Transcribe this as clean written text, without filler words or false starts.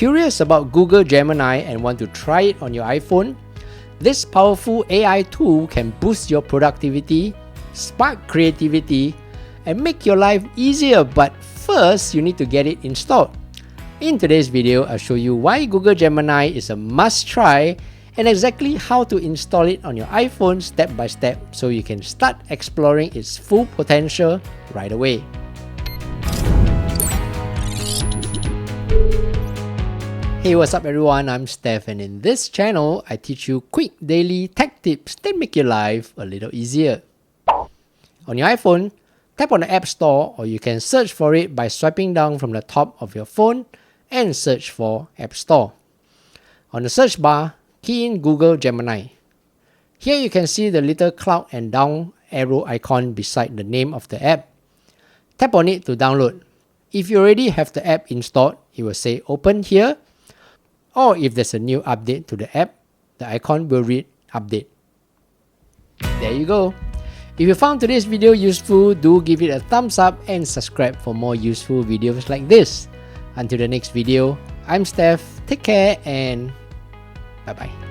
curious about Google Gemini and want to try it on your iPhone? This powerful AI tool can boost your productivity, spark creativity, and make your life easier, but first you need to get it installed. In today's video, I'll show you why Google Gemini is a must-try and exactly how to install it on your iPhone step by step so you can start exploring its full potential right away. Hey, what's up everyone, I'm Steph, and in this channel, I teach you quick daily tech tips that make your life a little easier. On your iPhone, tap on the App Store, or you can search for it by swiping down from the top of your phone and search for App Store. On the search bar, key in Google Gemini. Here you can see the little cloud and down arrow icon beside the name of the app. Tap on it to download. If you already have the app installed, it will say open here. Or if there's a new update to the app, the icon will read update. There you go. If you found today's video useful, do give it a thumbs up and subscribe for more useful videos like this. Until the next video, I'm Steph, take care and bye bye.